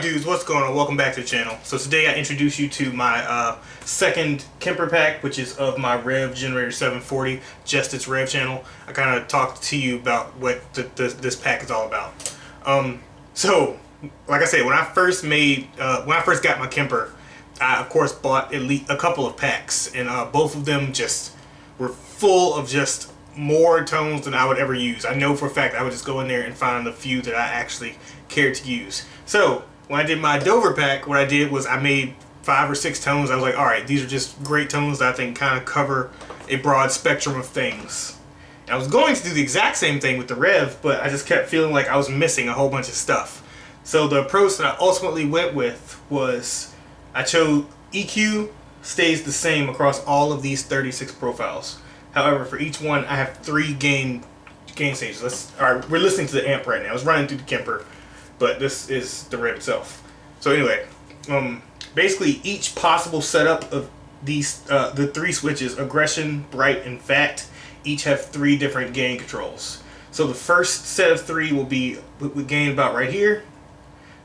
Alright dudes, what's going on? Welcome back to the channel. So today I introduce you to my second Kemper pack, which is of my Rev Generator 740, just its Rev channel. I kind of talked to you about what this pack is all about. So, like I said, when I first got my Kemper, I of course bought at least a couple of packs, and both of them just were full of just more tones than I would ever use. I know for a fact I would just go in there and find the few that I actually cared to use. So when I did my Dover pack, what I did was I made 5 or 6 tones. I was like, alright, these are just great tones that I think kind of cover a broad spectrum of things. And I was going to do the exact same thing with the Rev, but I just kept feeling like I was missing a whole bunch of stuff. So the approach that I ultimately went with was I chose EQ stays the same across all of these 36 profiles. However, for each one, I have 3 gain stages. Alright, we're listening to the amp right now. It's running through the Kemper, but this is the Rev itself. So anyway, basically each possible setup of these, the 3 switches, aggression, bright, and fat, each have 3 different gain controls. So the first set of 3 will be with gain about right here.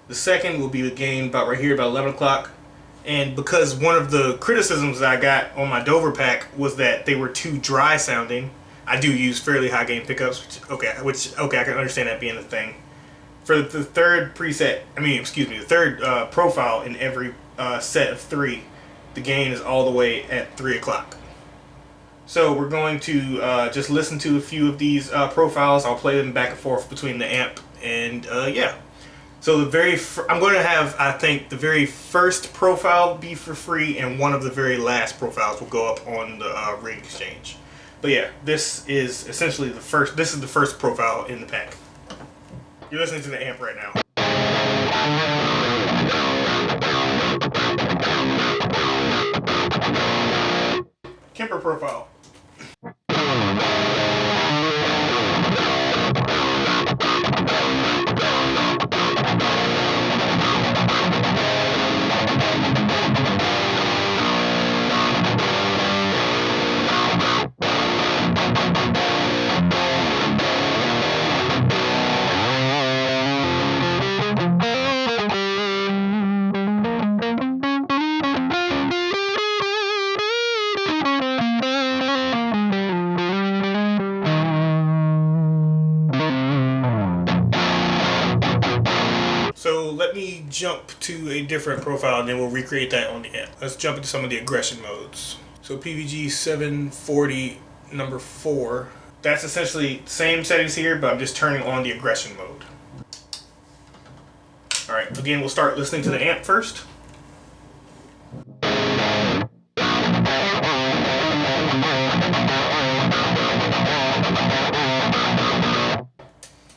The second will be with gain about right here, about 11 o'clock. And because one of the criticisms that I got on my Dover pack was that they were too dry sounding, I do use fairly high gain pickups, which I can understand that being a thing. For the third preset, the third profile in every set of 3, the gain is all the way at 3 o'clock. So we're going to just listen to a few of these profiles. I'll play them back and forth between the amp, and yeah. So I'm going to have, I think, the very first profile be for free, and one of the very last profiles will go up on the ring exchange. But yeah, this is essentially the first. This is the first profile in the pack. You're listening to the amp right now. Kemper profile. So let me jump to a different profile and then we'll recreate that on the amp. Let's jump into some of the aggression modes. So PVG 740 number 4. That's essentially same settings here, but I'm just turning on the aggression mode. Alright, again we'll start listening to the amp first.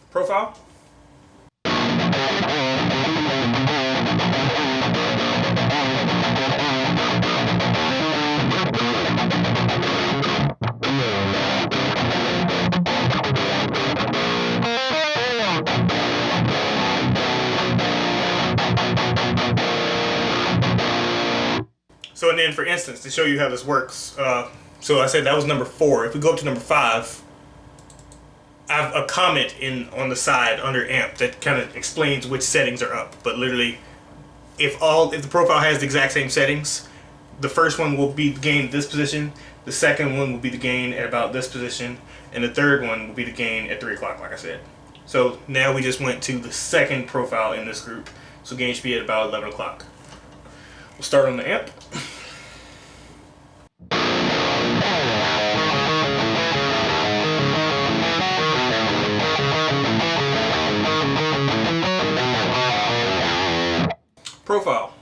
Profile. So, and then for instance, to show you how this works, so I said that was number 4. If we go up to number 5, I have a comment on the side under amp that kind of explains which settings are up. But literally, if the profile has the exact same settings, the first one will be the gain at this position, the second one will be the gain at about this position, and the third one will be the gain at 3 o'clock, like I said. So now we just went to the second profile in this group, so gain should be at about 11 o'clock. We'll start on the amp. Profile.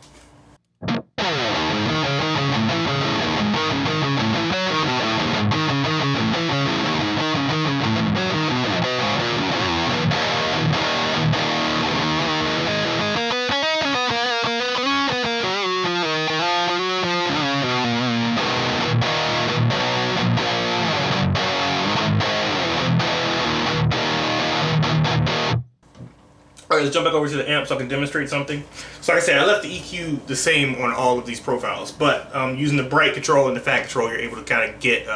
Alright, let's jump back over to the amp so I can demonstrate something. So like I said, I left the EQ the same on all of these profiles, but using the bright control and the fat control, you're able to kind of get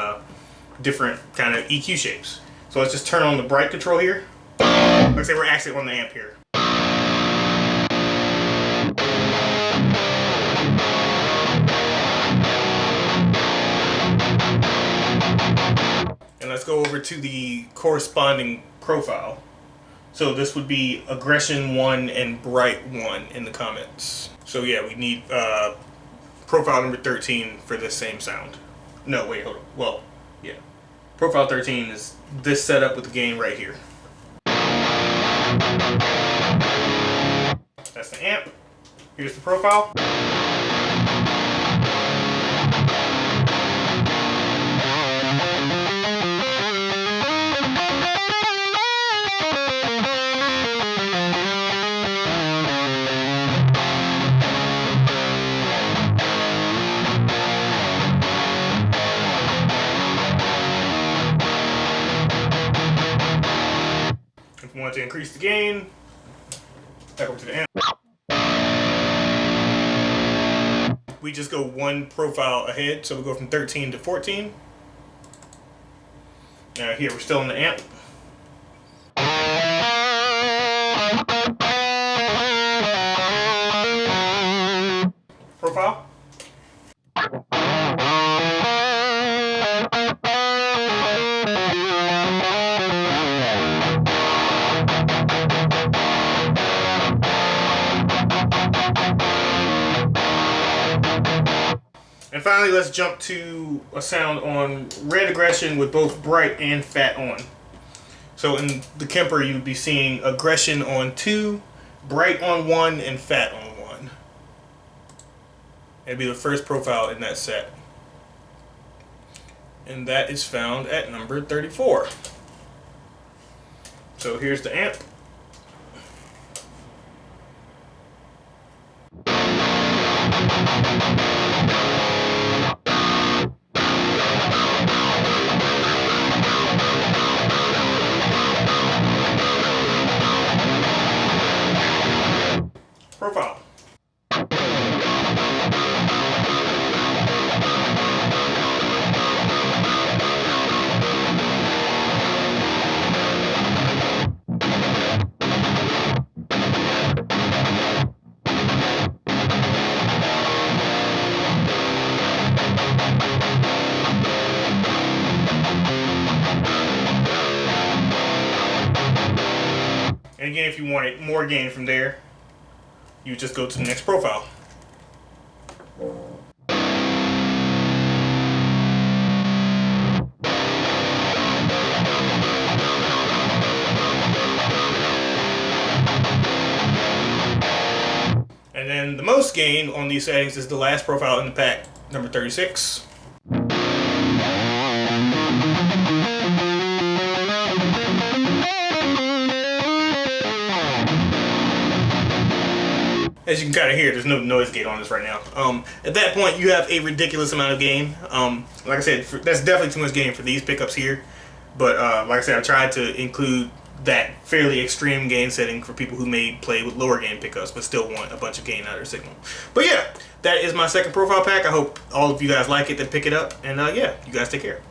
different kind of EQ shapes. So let's just turn on the bright control here. Like I say, we're actually on the amp here. over to the corresponding profile. So this would be aggression 1 and bright 1 in the comments. So yeah, we need profile number 13 for this same sound. No, wait, hold on. Well, yeah. Profile 13 is this setup with the gain right here. That's the amp. Here's the profile. If we want to increase the gain, back over to the amp. We just go one profile ahead, so we go from 13 to 14. Now here we're still in the amp. Profile. And finally, let's jump to a sound on red aggression with both bright and fat on. So in the Kemper, you'd be seeing aggression on 2, bright on 1, and fat on 1. It'd be the first profile in that set. And that is found at number 34. So here's the amp. Profile. And again, if you wanted more gain from there, you just go to the next profile. And then the most gain on these settings is the last profile in the pack, number 36. As you can kind of hear, there's no noise gate on this right now. At that point, you have a ridiculous amount of gain. Like I said, that's definitely too much gain for these pickups here. But like I said, I tried to include that fairly extreme gain setting for people who may play with lower gain pickups but still want a bunch of gain out of their signal. But yeah, that is my second profile pack. I hope all of you guys like it and pick it up. And yeah, you guys take care.